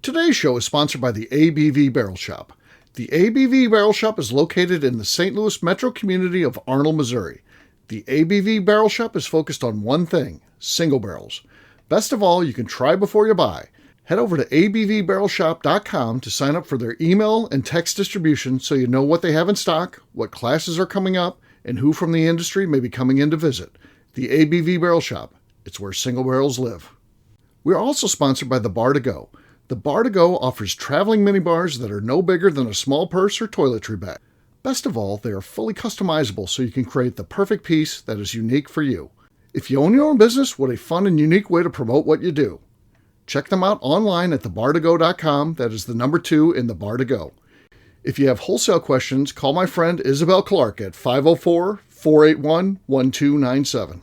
Today's show is sponsored by the ABV Barrel Shop. The ABV Barrel Shop is located in the St. Louis metro community of Arnold, Missouri. The ABV Barrel Shop is focused on one thing, single barrels. Best of all, you can try before you buy. Head over to abvbarrelshop.com to sign up for their email and text distribution so you know what they have in stock, what classes are coming up, and who from the industry may be coming in to visit. The ABV Barrel Shop. It's where single barrels live. We are also sponsored by the Bar to Go. The Bar to Go offers traveling minibars that are no bigger than a small purse or toiletry bag. Best of all, they are fully customizable so you can create the perfect piece that is unique for you. If you own your own business, what a fun and unique way to promote what you do. Check them out online at thebar2go.com. That is the number 2 in the Bar to Go. If you have wholesale questions, call my friend Isabel Clark at 504-481-1297.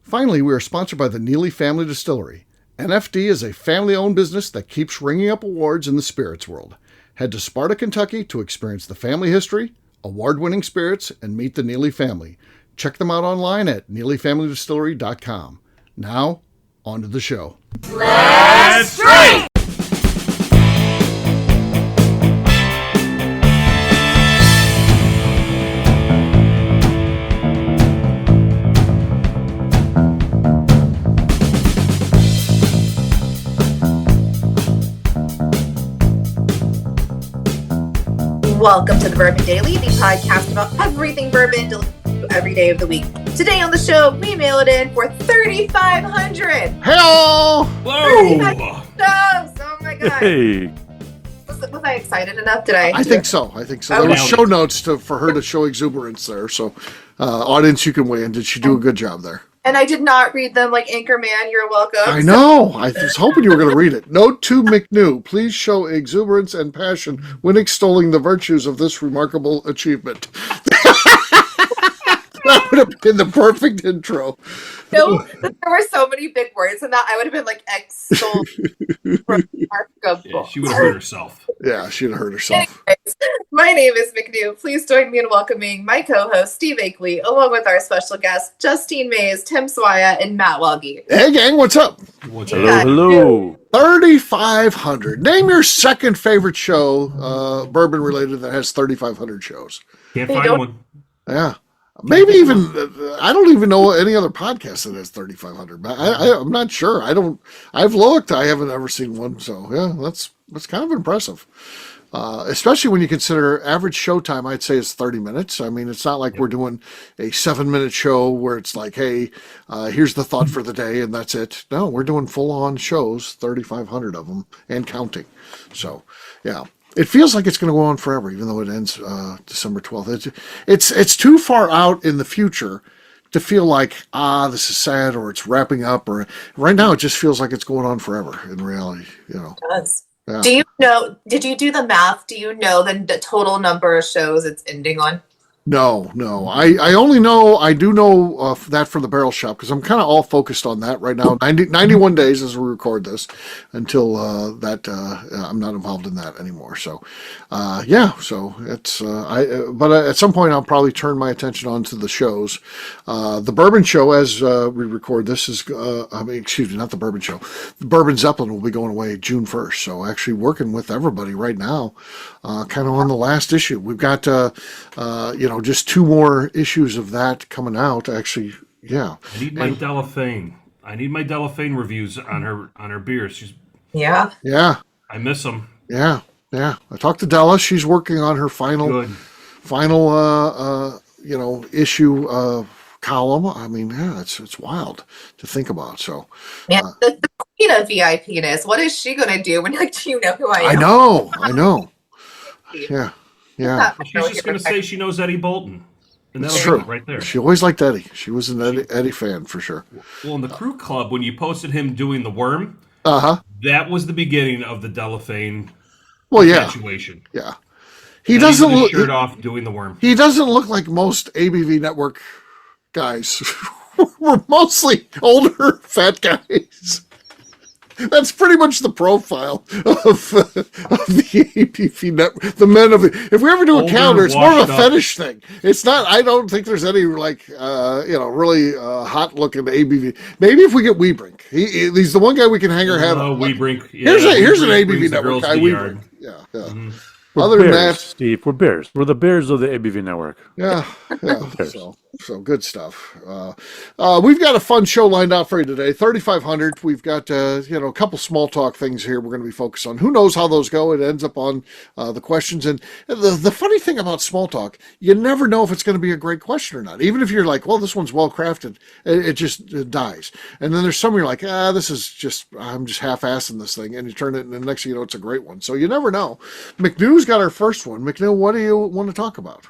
Finally, we are sponsored by the Neely Family Distillery. NFD is a family-owned business that keeps ringing up awards in the spirits world. Head to Sparta, Kentucky to experience the family history, award-winning spirits, and meet the Neely family. Check them out online at neelyfamilydistillery.com. Now, on to the show. Let's drink! Welcome to the Bourbon Daily, the podcast about everything bourbon delivered every day of the week. Today on the show, we mail it in for 3,500. Hello! Whoa! 3,500 shows! Oh my god! Hey. Was I excited enough? Did I? I think so. There Okay. were show notes for her to show exuberance there. So, audience, you can weigh in. Did she do a good job there? And I did not read them like Anchorman. You're welcome. I know. I was hoping you were going to read it. Note to McNew, please show exuberance and passion when extolling the virtues of this remarkable achievement. That would have been the perfect intro. No, there were so many big words in that. I would have been like extol. Yeah, she would have hurt herself. Yeah, she'd have hurt herself. Anyways, my name is McNew. Please join me in welcoming my co-host, Steve Akeley, along with our special guests, Justine Mays, Tim Swaya, and Matt Welge. Hey, gang, what's up? What's Hello, up? hello. 3,500. Name your second favorite show, bourbon related, that has 3,500 shows. Can't They find don't- one. Yeah. Maybe even, I don't even know any other podcast that has 3,500. But I'm not sure. I've looked. I haven't ever seen one. So, yeah, that's kind of impressive. Especially when you consider average show time, I'd say is 30 minutes. I mean, it's not like we're doing a 7-minute show where it's like, hey, here's the thought for the day and that's it. No, we're doing full-on shows, 3,500 of them and counting. So, yeah. It feels like it's going to go on forever, even though it ends December 12th. It's too far out in the future to feel like, this is sad, or it's wrapping up, or right now it just feels like it's going on forever in reality, you know. It does. Yeah. Do you know, did you do the math? Do you know the total number of shows it's ending on? No. I only know, I do know that for the Barrel Shop, because I'm kind of all focused on that right now. 91 days as we record this until I'm not involved in that anymore. So, so it's, but at some point I'll probably turn my attention on to the shows. The Bourbon Show, as we record this, is, excuse me, not the Bourbon Show. The Bourbon Zeppelin will be going away June 1st. So actually working with everybody right now, kind of on the last issue. We've got, just 2 more issues of that coming out. Actually, yeah. I need my Delaphane. I need my Delaphane reviews on her beers. Yeah. I miss them. Yeah. I talked to Della. She's working on her final issue column. I mean, yeah, it's wild to think about. So, Man, the queen of VIPness. What is she going to do when, like, do you know who I am? I know. Yeah. Yeah. She's just going to say she knows Eddie Bolton. And It's that'll true. be it right there. She always liked Eddie. She was an Eddie fan for sure. Well, in the Crew Club, when you posted him doing the worm, that was the beginning of the Delaphane situation. Yeah. He doesn't look look shirt off doing the worm. He doesn't look like most ABV Network guys. We're mostly older, fat guys. That's pretty much the profile of the ABV network. The men of it. If we ever do a Older, calendar, it's more of washed a up. fetish thing. It's not. I don't think there's any really hot looking ABV. Maybe if we get Weebrink, he's the one guy we can hang our hat on. Weebrink. Yeah, Here's an Weebrink ABV brings the network girls guy. to the Weebrink. yard. Yeah. Mhm. We're Other bears, than that, Steve, we're bears. We're the bears of the ABV network. yeah. So good stuff. We've got a fun show lined out for you today. 3,500. We've got a couple small talk things here. We're going to be focused on. Who knows how those go? It ends up on the questions. And the funny thing about small talk, you never know if it's going to be a great question or not. Even if you're like, well, this one's well crafted, it just dies. And then there's some you're like, I'm just half-assing this thing, and you turn it, and the next thing you know, it's a great one. So you never know. McNew's got our first one. McNew, what do you want to talk about?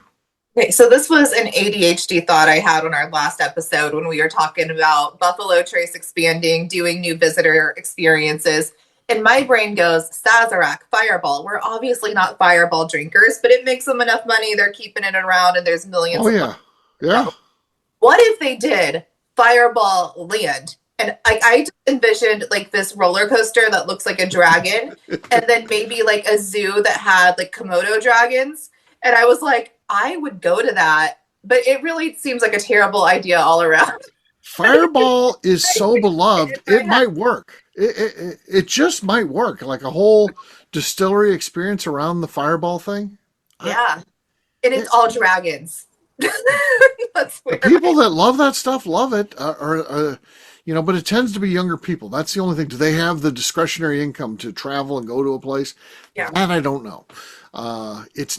Okay, so this was an ADHD thought I had on our last episode when we were talking about Buffalo Trace expanding, doing new visitor experiences. And my brain goes, Sazerac, Fireball. We're obviously not Fireball drinkers, but it makes them enough money. They're keeping it around and there's millions Oh, of yeah. Yeah. What if they did Fireball Land? And I just envisioned like this roller coaster that looks like a dragon, and then maybe like a zoo that had like Komodo dragons. And I was like, I would go to that, but it really seems like a terrible idea all around. Fireball is so beloved, it might work. It just might work. Like a whole distillery experience around the Fireball thing. Yeah. And it's all dragons. That's The weird. people that love that stuff love it, but it tends to be younger people. That's the only thing. Do they have the discretionary income to travel and go to a place? Yeah. That I don't know. It's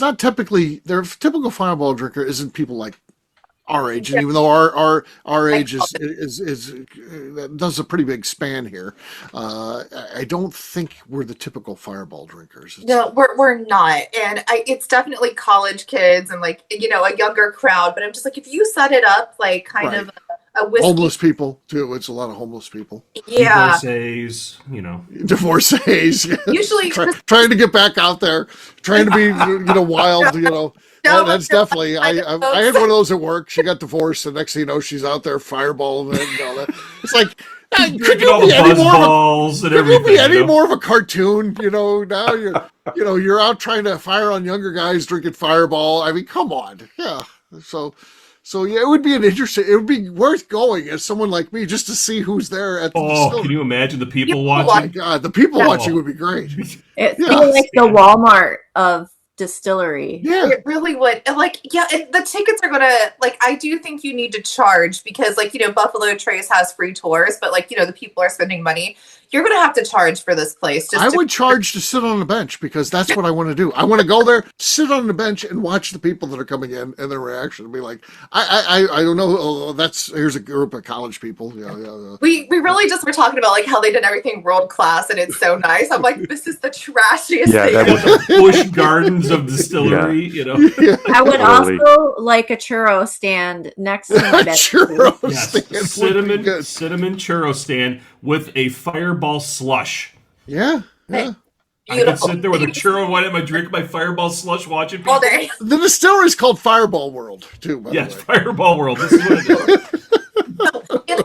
not typically, their typical Fireball drinker isn't people like our age, and even though our age is does a pretty big span here, I don't think we're the typical Fireball drinkers. No, we're not. And it's definitely college kids and like, a younger crowd. But I'm just like, if you set it up like kind of a whiskey. Homeless people too. It's a lot of homeless people. Yeah. Divorcees. Usually trying to get back out there, trying to be wild. That's definitely. I had one of those at work. She got divorced. The next thing you know, she's out there fireballing and all that. It's like. Drinking all the buzz balls and everything. Could you be any more of a cartoon? Now you're out trying to fire on younger guys drinking Fireball. I mean, come on. Yeah. So yeah, it would be worth going as someone like me just to see who's there at the distillery. Can you imagine the people watching? Oh my God, the people watching would be great. It's like the Walmart of distillery. Yeah. It really would. And and the tickets are gonna I do think you need to charge because Buffalo Trace has free tours, but the people are spending money. You're gonna have to charge for this place. I would charge to sit on the bench because that's what I want to do. I want to go there, sit on the bench, and watch the people that are coming in and their reaction. Be like, I don't know. Oh, here's a group of college people. Yeah. We really just were talking about how they did everything world class and it's so nice. I'm like, this is the trashiest thing. That was The Busch Gardens of distillery. Yeah. I would also like a churro stand next to my bed. Churro Yes, stand would be good. cinnamon churro stand with a Fireball slush. Yeah. I could Beautiful. sit there with a churro while I'm drinking my Fireball slush, watching people. All day. The distillery is called Fireball World too. By Yes, the way. Fireball World. This is what it is.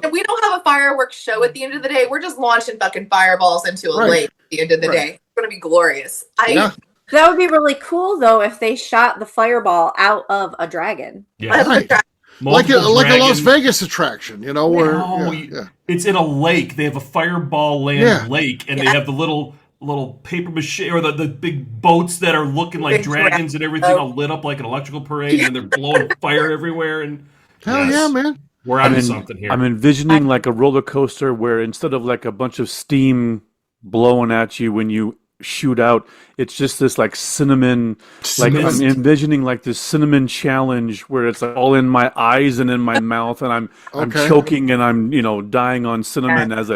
And we don't have a fireworks show at the end of the day. We're just launching fucking fireballs into a Right. lake at the end of the day. It's gonna be glorious. Yeah. That would be really cool, though, if they shot the fireball out of a dragon. Yeah. Right. Like a Las Vegas attraction, where It's in a lake. They have a Fireball Land lake, and they Yeah. have the little paper mache or the big boats that are looking like Big dragons and everything, all lit up like an electrical parade, and they're blowing fire everywhere. And Hell yeah, man. we're onto something here. I'm envisioning like a roller coaster where instead of like a bunch of steam blowing at you when you shoot out, it's just this like cinnamon. Like I'm envisioning like this cinnamon challenge where it's like all in my eyes and in my mouth, and I'm choking and I'm dying on cinnamon as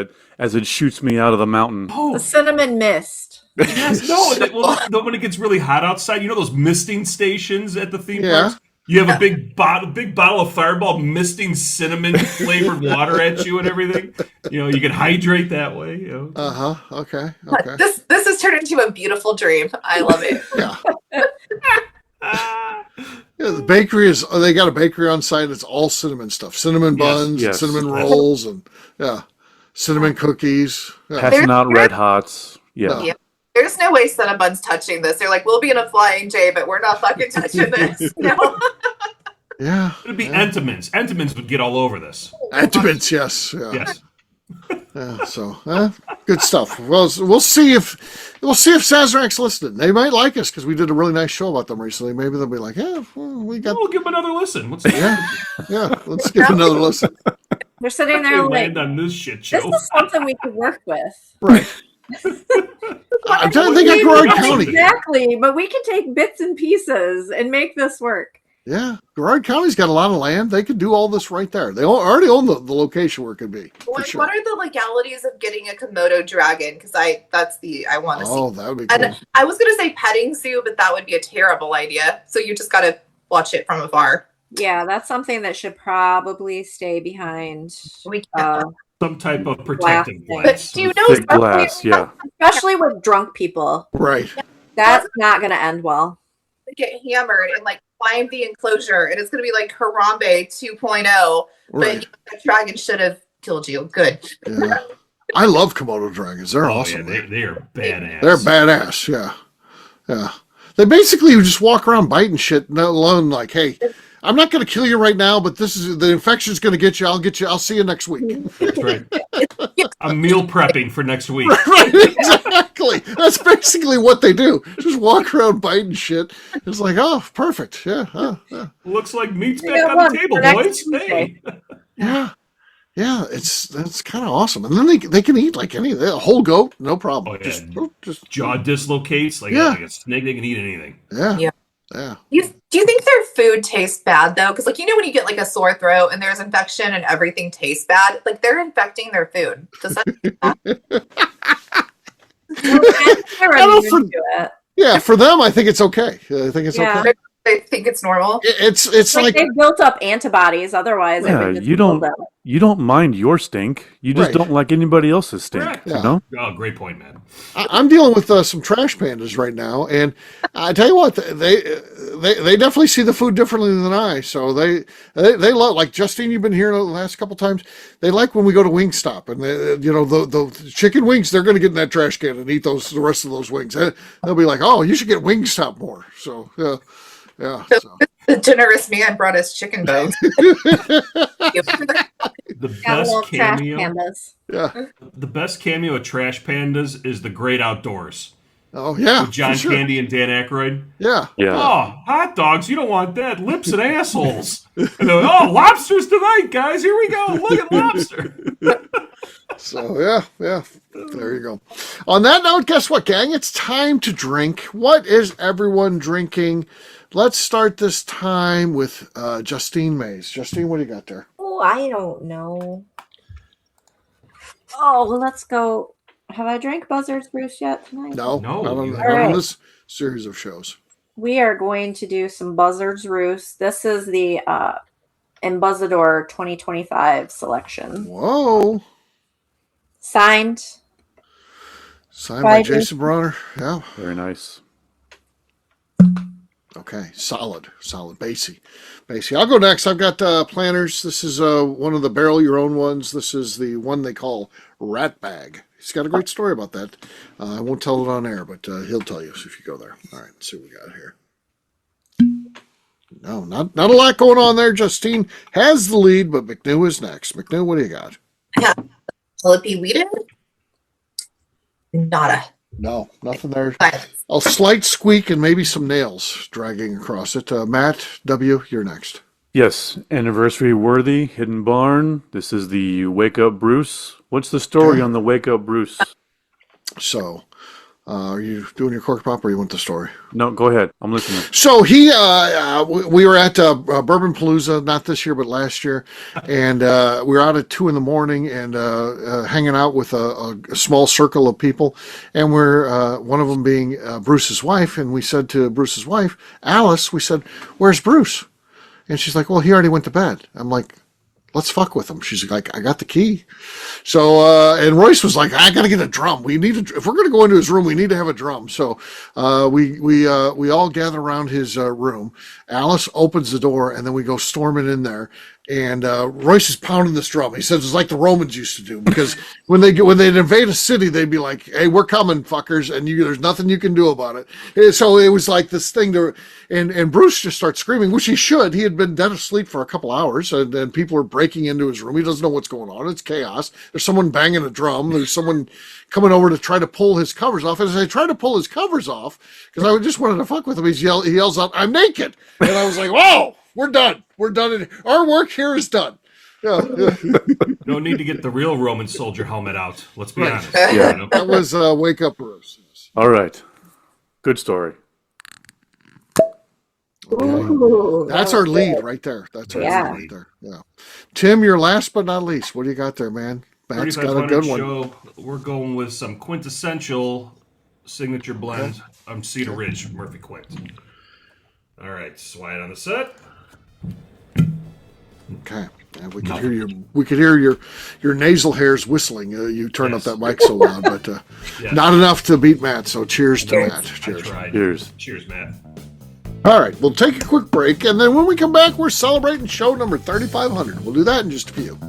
it shoots me out of the mountain. The cinnamon mist. Yes, when it gets really hot outside, those misting stations at the theme parks. You have a big bottle of Fireball misting cinnamon flavored water at you and everything. You can hydrate that way. Okay. This has turned into a beautiful dream. I love it. Yeah, the bakery they got a bakery on site. It's all cinnamon stuff, cinnamon buns, yes. cinnamon rolls, and cinnamon cookies. Yeah. Passing out red hots. Yeah. No. Yeah. There's no way Cinnabon's touching this. They're like, we'll be in a flying J, but we're not fucking touching this. No. Yeah. It'd be Entenmann's. Entenmann's would get all over this. Entenmann's, yes. Yeah. Yes. Yeah, so good stuff. Well, we'll see if Sazerac's listening. They might like us because we did a really nice show about them recently. Maybe they'll be like, yeah, we got. We'll give them another listen. Let's Yeah. Let's give another listen. They're sitting there like, land on this shit show. this is something we could work with. Right. I'm trying to think of Gerard County. Exactly, but we can take bits and pieces and make this work. Yeah, Gerard County's got a lot of land. They could do all this right there. They already own the location where it could be. What, Sure. what are the legalities of getting a Komodo dragon? Because I want to see. Oh, that would be cool. And I was gonna say petting zoo, but that would be a terrible idea. So you just gotta watch it from afar. Yeah, that's something that should probably stay behind. We can't. Some type of protective But glass. do you know Thick glass, yeah. Especially with drunk people. Right. That's not going to end well. get hammered and like climb the enclosure, and it's gonna be like Harambe 2.0. But Right. that dragon should have killed you. Good. Yeah. I love Komodo dragons. They're awesome. Yeah, they are badass. They're badass. Yeah. Yeah. They basically just walk around biting shit, not alone like, hey, I'm not going to kill you right now, but this is the infection's going to get you. I'll get you. I'll see you next week. That's right. I'm meal prepping for next week. Right, exactly. That's basically what they do. Just walk around biting shit. It's like, oh, perfect. Yeah. Looks like meat's We back got on one the table, for next boys. Tuesday. Hey. Yeah. Yeah, that's kind of awesome. And then they can eat like a whole goat, no problem. Oh, yeah. Just Jaw dislocates like, Yeah. like a snake. They can eat anything. yeah. Yeah. Yeah. Do you think their food tastes bad though? Because like when you get like a sore throat and there's infection and everything tastes bad, like they're infecting their food. Does that? They're I don't immune for- to it. Yeah, for them, I think it's okay. I think it's Yeah. okay. I think it's normal. It's Like like they've built up antibodies. Otherwise, Yeah, it would just you kill don't them. you don't mind your stink. You just Right. don't like anybody else's stink. Correct. Yeah. You know? Oh, great point, man. I'm dealing with some trash pandas right now, and I tell you what, they definitely see the food differently than I. So they love, like Justine, you've been here the last couple times. They like when we go to Wingstop, and the chicken wings, they're going to get in that trash can and eat the rest of those wings. They'll be like, oh, you should get Wingstop more. So yeah. So. The generous man brought us chicken bones. The Got little best trash cameo. pandas. Yeah. The best cameo of Trash Pandas is The Great Outdoors Oh yeah. with John for sure. Candy and Dan Aykroyd. Yeah. Yeah. Oh, hot dogs! You don't want that. Lips and assholes. And they're like, oh, lobsters tonight, guys. Here we go. Look at lobster. So yeah. There you go. On that note, guess what, gang? It's time to drink. What is everyone drinking? Let's start this time with Justine Mays. Justine, what do you got there? Oh, I don't know. Oh, well, let's go. Have I drank Buzzard's Bruce yet tonight? No, No, not on, you not on haven't. this series of shows. We are going to do some Buzzard's Roost. This is the Ambassador 2025 selection. Whoa. Signed. Signed By by Jason Bronner. Yeah. Very nice. Okay. Solid. Basie. I'll go next. I've got Planters. This is one of the barrel your own ones. This is the one they call Rat Bag. He's got a great story about that. I won't tell it on air, but he'll tell you if you go there. All right, let's see what we got here. No, not a lot going on there. Justine has the lead, but McNew is next. McNew, what do you got? Will it be weeded? Nada. No, nothing there. Silence. A slight squeak and maybe some nails dragging across it. Matt W., you're next. Yes, anniversary worthy, Hidden Barn. This is the Wake Up Bruce. What's the story on the Wake Up Bruce? So, are you doing your cork pop or you want the story? No, go ahead. I'm listening. So we were at Bourbon Palooza, not this year, but last year. And we were out at 2 a.m. and hanging out with a small circle of people. And we're, one of them being Bruce's wife. And we said to Bruce's wife, Alice, we said, where's Bruce? And she's like, well, he already went to bed. I'm like, let's fuck with him. She's like, I got the key. So, and Royce was like, I got to get a drum. If we're going to go into his room, we need to have a drum. So, we all gather around his room. Alice opens the door and then we go storming in there. And Royce is pounding this drum. He says it's like the Romans used to do, because when they'd invade a city, they'd be like, "Hey, we're coming, fuckers," and there's nothing you can do about it. And so it was like this thing and Bruce just starts screaming, which he should. He had been dead asleep for a couple hours, and people are breaking into his room. He doesn't know what's going on. It's chaos. There's someone banging a drum. There's someone coming over to try to pull his covers off. And as I try to pull his covers off, because I just wanted to fuck with him, he yells out, "I'm naked!" And I was like, "Whoa, we're done. We're done. Our work here is done." Yeah. No need to get the real Roman soldier helmet out. Let's be honest. Yeah. That was Wake Up Bruce. All right. Good story. Ooh, That's that our was lead good. right there. That's our Yeah. lead right there. Yeah. Tim, you're last but not least. What do you got there, man? Matt's got a 3500 good one. show. We're going with some quintessential signature blend. Cedar Ridge Murphy Quint. All right, slide on the set. Okay. And we could hear your nasal hairs whistling. You turn up that mic so loud, but not enough to beat Matt. So cheers to Matt. Cheers. Cheers, Matt. All right, we'll take a quick break, and then when we come back, we're celebrating show number 3500. We'll do that in just a few.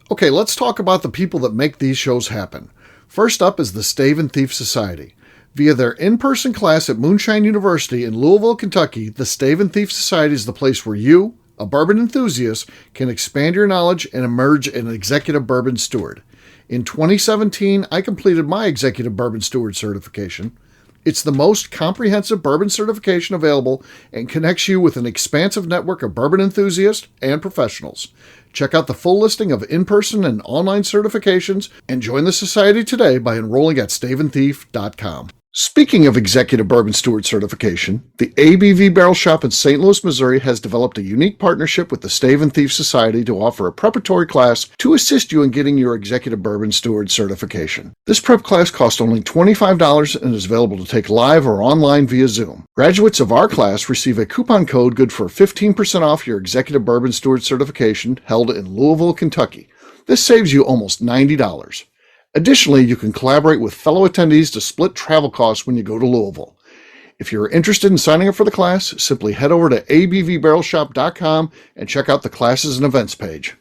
Okay, let's talk about the people that make these shows happen. First up is the Stave and Thief Society. Via their in-person class at Moonshine University in Louisville, Kentucky, the Stave and Thief Society is the place where you, a bourbon enthusiast, can expand your knowledge and emerge an executive bourbon steward. In 2017, I completed my executive bourbon steward certification. It's the most comprehensive bourbon certification available and connects you with an expansive network of bourbon enthusiasts and professionals. Check out the full listing of in-person and online certifications and join the society today by enrolling at staveandthief.com. Speaking of executive bourbon steward certification, the ABV Barrel Shop in St. Louis, Missouri has developed a unique partnership with the Stave and Thief Society to offer a preparatory class to assist you in getting your executive bourbon steward certification. This prep class costs only $25 and is available to take live or online via Zoom. Graduates of our class receive a coupon code good for 15% off your executive bourbon steward certification held in Louisville, Kentucky. This saves you almost $90. Additionally, you can collaborate with fellow attendees to split travel costs when you go to Louisville. If you're interested in signing up for the class, simply head over to abvbarrelshop.com and check out the classes and events page.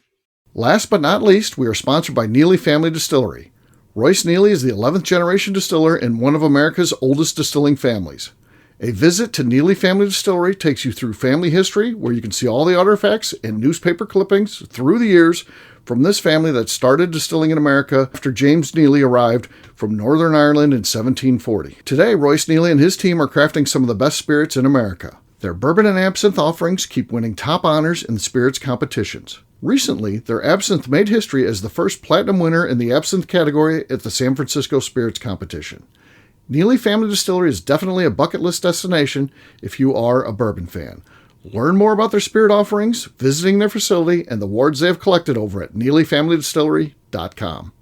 Last but not least, we are sponsored by Neely Family Distillery. Royce Neely is the 11th generation distiller in one of America's oldest distilling families. A visit to Neely Family Distillery takes you through family history, where you can see all the artifacts and newspaper clippings through the years from this family that started distilling in America after James Neely arrived from Northern Ireland in 1740. Today, Royce Neely and his team are crafting some of the best spirits in America. Their bourbon and absinthe offerings keep winning top honors in the spirits competitions. Recently, their absinthe made history as the first platinum winner in the absinthe category at the San Francisco Spirits Competition. Neely Family Distillery is definitely a bucket list destination if you are a bourbon fan. Learn more about their spirit offerings, visiting their facility, and the awards they have collected over at NeelyFamilyDistillery.com.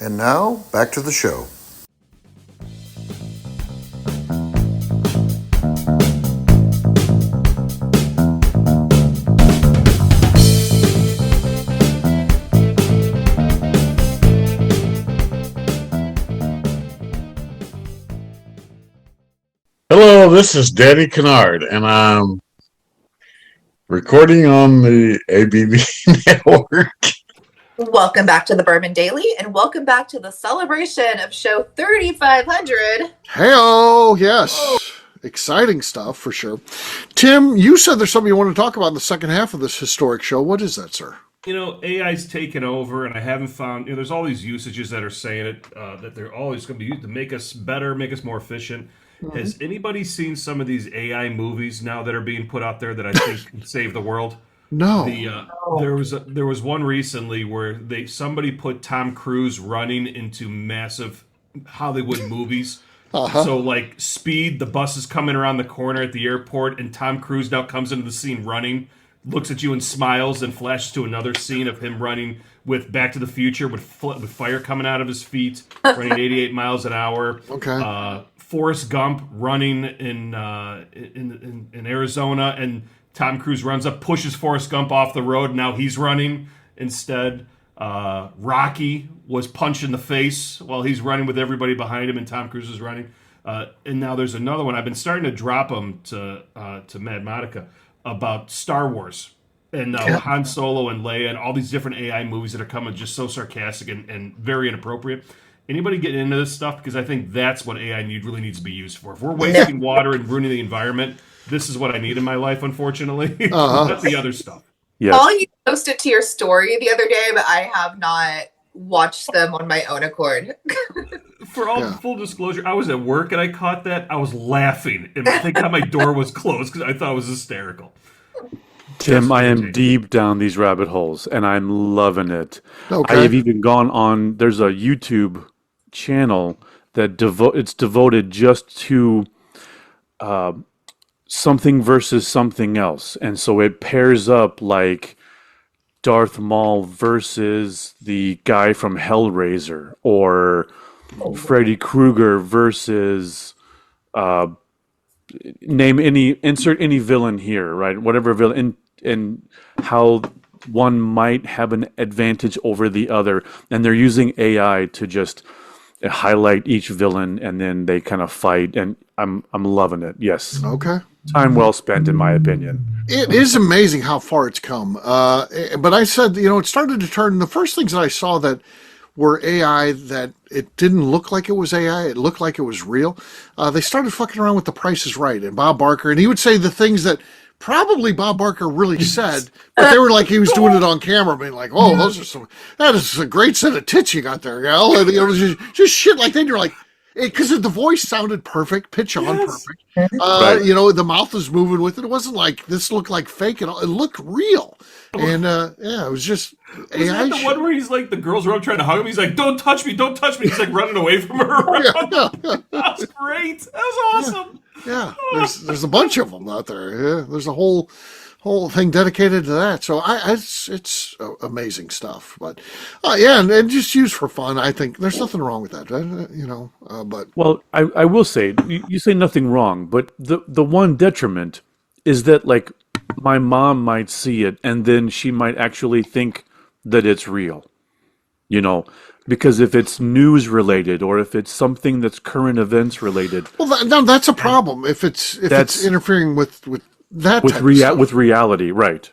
And now, back to the show. Hello, this is Danny Kennard, and I'm recording on the ABV Network. Welcome back to the Bourbon Daily, and welcome back to the celebration of show 3500. Hey-oh, yes. Exciting stuff, for sure. Tim, you said there's something you want to talk about in the second half of this historic show. What is that, sir? You know, AI's taken over, and I haven't found, there's all these usages that are saying it, that they're always going to be used to make us better, make us more efficient. Mm-hmm. Has anybody seen some of these AI movies now that are being put out there that I think can save the world? No. There was one recently where somebody put Tom Cruise running into massive Hollywood movies. Uh-huh. So like Speed, the bus is coming around the corner at the airport, and Tom Cruise now comes into the scene running, looks at you and smiles, and flashes to another scene of him running with Back to the Future with fire coming out of his feet, running 88 miles an hour. Okay. Forrest Gump running in Arizona, and Tom Cruise runs up, pushes Forrest Gump off the road. Now he's running instead. Rocky was punched in the face while he's running with everybody behind him, and Tom Cruise is running. And now there's another one. I've been starting to drop them to Mad Monica about Star Wars and Han Solo and Leia and all these different AI movies that are coming just so sarcastic and very inappropriate. Anybody getting into this stuff? Because I think that's what AI really needs to be used for. If we're wasting water and ruining the environment, this is what I need in my life, unfortunately. Not the other stuff. Yes. All you posted to your story the other day, but I have not watched them on my own accord. For all full disclosure, I was at work and I caught that. I was laughing, and I think my door was closed because I thought it was hysterical. Tim, I am deep down these rabbit holes, and I'm loving it. Okay. I have even gone on. There's a YouTube channel that it's devoted just to something versus something else, and so it pairs up like Darth Maul versus the guy from Hellraiser, or Freddy Krueger versus insert any villain here, right? Whatever villain, and how one might have an advantage over the other, and they're using AI to just highlight each villain, and then they kind of fight, and I'm loving it. Yes. Okay. Time well spent, in my opinion. It is amazing how far it's come. But I said, it started to turn. The first things that I saw that were AI, that it didn't look like it was AI. It looked like it was real. They started fucking around with The Price is Right and Bob Barker, and he would say the things that probably Bob Barker really said, but they were like he was doing it on camera, being like, "Oh, that is a great set of tits you got there, gal." And, just shit like that. And you're like, because the voice sounded perfect, pitch on perfect. Right. The mouth was moving with it. It wasn't like this looked like fake at all. It looked real. And it was just Was AI. that the one where he's like, the girls are up trying to hug him? He's like, "Don't touch me, don't touch me." He's like running away from her. That was great. That was awesome. Yeah, there's a bunch of them out there. Yeah, there's a whole thing dedicated to that. So it's amazing stuff. But and just used for fun. I think there's nothing wrong with that. But Well, I will say, you say nothing wrong, but the one detriment is that, like, my mom might see it and then she might actually think that it's real. Because if it's news related, or if it's something that's current events related, well, that's a problem. If it's interfering with that with type of stuff. with reality, right?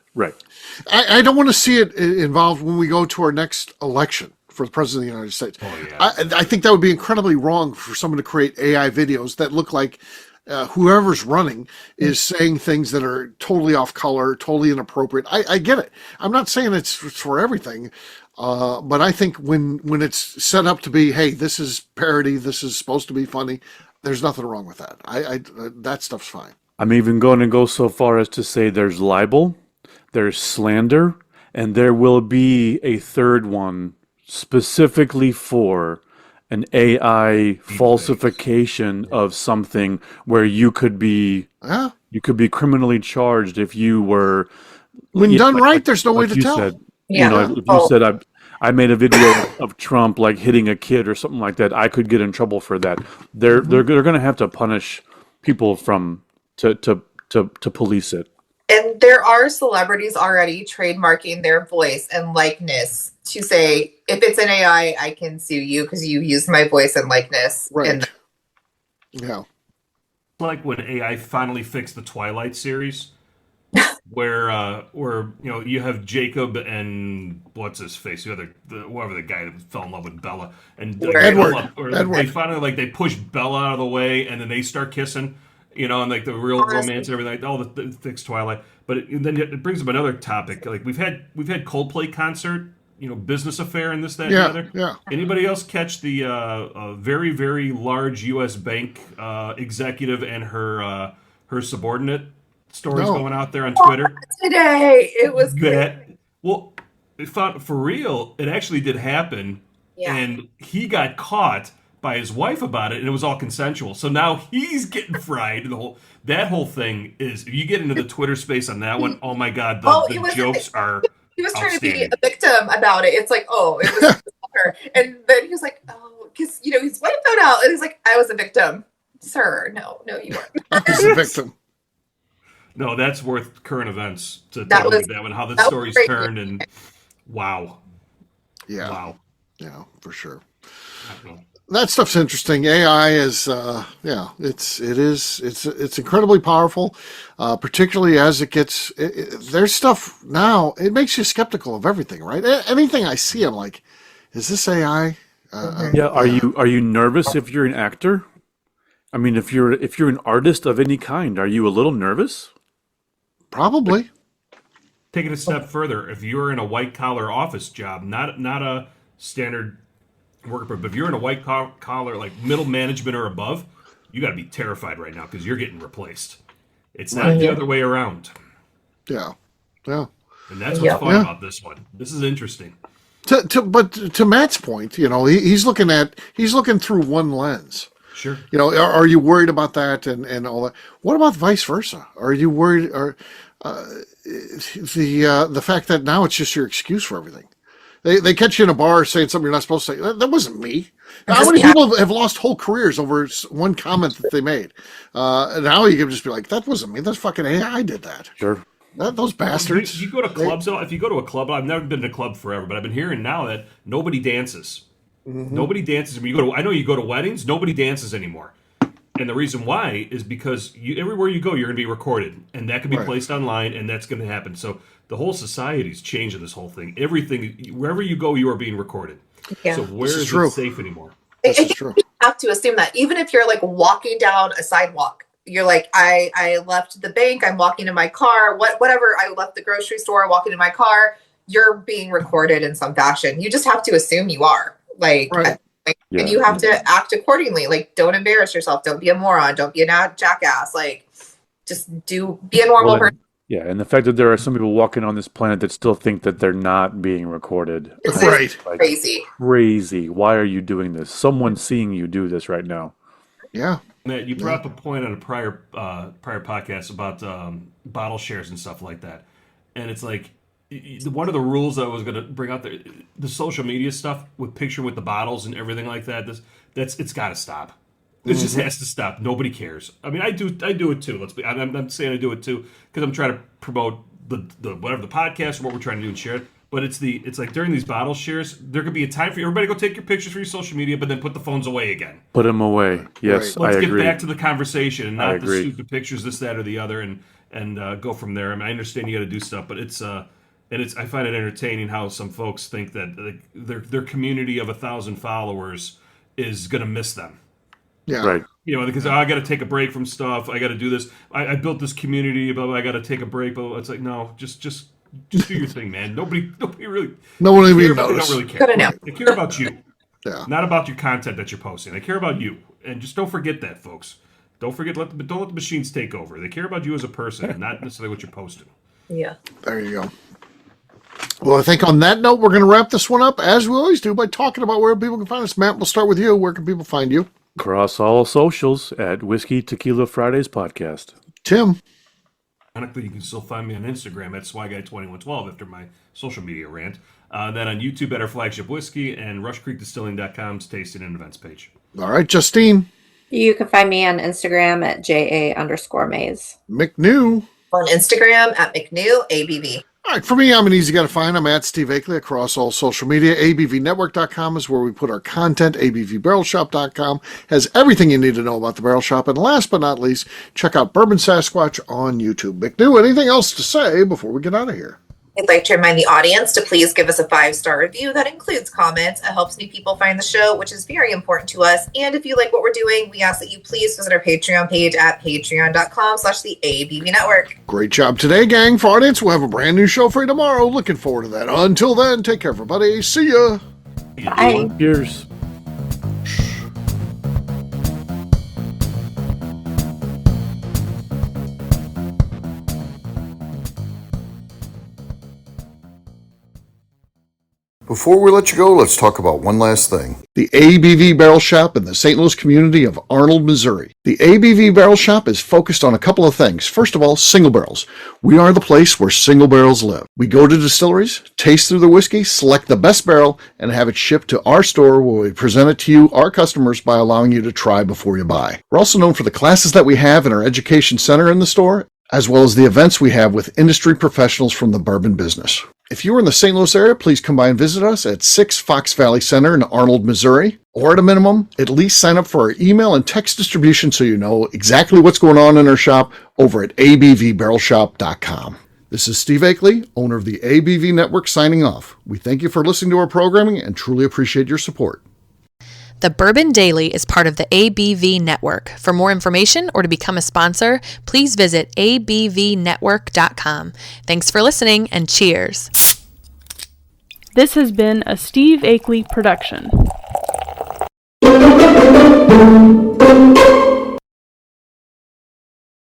I don't want to see it involved when we go to our next election for the president of the United States. Oh, yeah. I think that would be incredibly wrong for someone to create AI videos that look like whoever's running is saying things that are totally off color, totally inappropriate. I get it. I'm not saying it's for everything, but I think when it's set up to be, hey, this is parody, this is supposed to be funny, there's nothing wrong with that. That stuff's fine. I'm even going to go so far as to say there's libel, there's slander, and there will be a third one specifically for an AI falsification of something, where you could be criminally charged if you were, when done right. There's no way to tell. Said, if you said I made a video of Trump like hitting a kid or something like that, I could get in trouble for that. They're going to have to punish people to police it. And there are celebrities already trademarking their voice and likeness to say, if it's an AI, I can sue you because you used my voice and likeness. Right. Yeah. Like when AI finally fixed the Twilight series, where you have Jacob and what's his face, whoever the guy that fell in love with Bella, and Edward. They finally they push Bella out of the way, and then they start kissing. And like the real romance and everything, like the fixed Twilight. But then it brings up another topic. Like we've had Coldplay concert, business affair, and this, that, and the other. Yeah. Anybody else catch the very, very large U.S. bank executive and her subordinate stories going out there on Twitter Today it was that? Well, it found for real. It actually did happen, and he got caught by his wife about it, and it was all consensual. So now he's getting fried. That whole thing is, if you get into the Twitter space on that one, oh my God, the jokes are he was trying to be a victim about it. It's like, oh, it was her. And then he was like, oh, because, his wife found out, and he's like, I was a victim. Sir, no, you weren't. I was a victim. No, that's worth current events to take a look at that one, how the story's turned, and wow. Yeah. Wow. Yeah, for sure. I don't know. That stuff's interesting. AI is, it's incredibly powerful, particularly as it gets. There's stuff now. It makes you skeptical of everything, right? Anything I see, I'm like, is this AI? Yeah, are you nervous if you're an actor? I mean, if you're an artist of any kind, are you a little nervous? Probably. Take it a step further. If you're in a white collar office job, not a standard worker, but if you're in a white collar, like middle management or above, you got to be terrified right now because you're getting replaced. It's not the other way around. Yeah. Yeah. And that's what's fun about this one. This is interesting. But to Matt's point, he's looking through one lens. Sure. Are you worried about that and all that? What about vice versa? Are you worried? The fact that now it's just your excuse for everything. They catch you in a bar saying something you're not supposed to say. That wasn't me. How many people have lost whole careers over one comment that they made? Now you can just be like, that wasn't me. That's fucking AI did that. Sure. Those bastards. You go to clubs. If you go to a club, I've never been to a club forever, but I've been hearing now that nobody dances. Mm-hmm. Nobody dances. When I know you go to weddings. Nobody dances anymore. And the reason why is because everywhere you go, you're going to be recorded, and that can be placed online, and that's going to happen. So the whole society's changing this whole thing. Everything, wherever you go, you are being recorded. Yeah. So where is it safe anymore? This is true. You have to assume that even if you're like walking down a sidewalk, you're like, I left the bank, I'm walking in my car, whatever, I left the grocery store, walking in my car, you're being recorded in some fashion. You just have to assume you are. And you have to act accordingly. Like, don't embarrass yourself. Don't be a moron. Don't be a jackass. Like, just be a normal person. Yeah, and the fact that there are some people walking on this planet that still think that they're not being recorded. It's crazy. Crazy. Why are you doing this? Someone's seeing you do this right now. Yeah. Matt, you brought up a point on a prior podcast about bottle shares and stuff like that. And it's like, one of the rules I was going to bring out there, the social media stuff with the bottles and everything like that, it's got to stop. It just has to stop. Nobody cares. I mean, I do it too. I'm saying I do it too because I'm trying to promote the whatever the podcast or what we're trying to do and share it. But it's like during these bottle shares, there could be a time for everybody to go take your pictures for your social media, but then put the phones away again. Put them away. Yes, Let's I agree. get back to the conversation and not the stupid pictures, this, that, or the other, and go from there. I mean, I understand you got to do stuff, but I find it entertaining how some folks think that their community of 1,000 followers is going to miss them. Yeah. Right. Because I got to take a break from stuff. I got to do this. I built this community, but I got to take a break. But it's like, no, just do your thing, man. Nobody really. No one even knows. They don't really care. They care about you. Yeah. Not about your content that you're posting. They care about you, and just don't forget that, folks. Don't let the machines take over. They care about you as a person, and not necessarily what you're posting. Yeah. There you go. Well, I think on that note, we're going to wrap this one up, as we always do, by talking about where people can find us. Matt, we'll start with you. Where can people find you? Across all socials at Whiskey Tequila Fridays Podcast. Tim? Ironically, you can still find me on Instagram at SwyGuy2112 after my social media rant. Then on YouTube at our flagship whiskey and RushCreekDistilling.com's tasting and events page. All right, Justine? You can find me on Instagram at JA_Maze. McNew? On Instagram at McNew ABV. All right, for me, I'm an easy guy to find. I'm at Steve Akeley across all social media. ABVnetwork.com is where we put our content. ABVBarrelShop.com has everything you need to know about the Barrel Shop. And last but not least, check out Bourbon Sasquatch on YouTube. McNew, anything else to say before we get out of here? I'd like to remind the audience to please give us a 5-star review. That includes comments. It helps new people find the show, which is very important to us. And if you like what we're doing, we ask that you please visit our Patreon page at patreon.com/the ABV Network. Great job today, gang. For audience, we'll have a brand new show for you tomorrow. Looking forward to that. Until then, take care, everybody. See ya. Bye. Cheers. Before we let you go, let's talk about one last thing. The ABV Barrel Shop in the St. Louis community of Arnold, Missouri. The ABV Barrel Shop is focused on a couple of things. First of all, single barrels. We are the place where single barrels live. We go to distilleries, taste through the whiskey, select the best barrel, and have it shipped to our store where we present it to you, our customers, by allowing you to try before you buy. We're also known for the classes that we have in our education center in the store, as well as the events we have with industry professionals from the bourbon business. If you are in the St. Louis area, please come by and visit us at 6 Fox Valley Center in Arnold, Missouri. Or at a minimum, at least sign up for our email and text distribution so you know exactly what's going on in our shop over at abvbarrelshop.com. This is Steve Akeley, owner of the ABV Network, signing off. We thank you for listening to our programming and truly appreciate your support. The Bourbon Daily is part of the ABV Network. For more information or to become a sponsor, please visit abvnetwork.com. Thanks for listening and cheers. This has been a Steve Akeley production.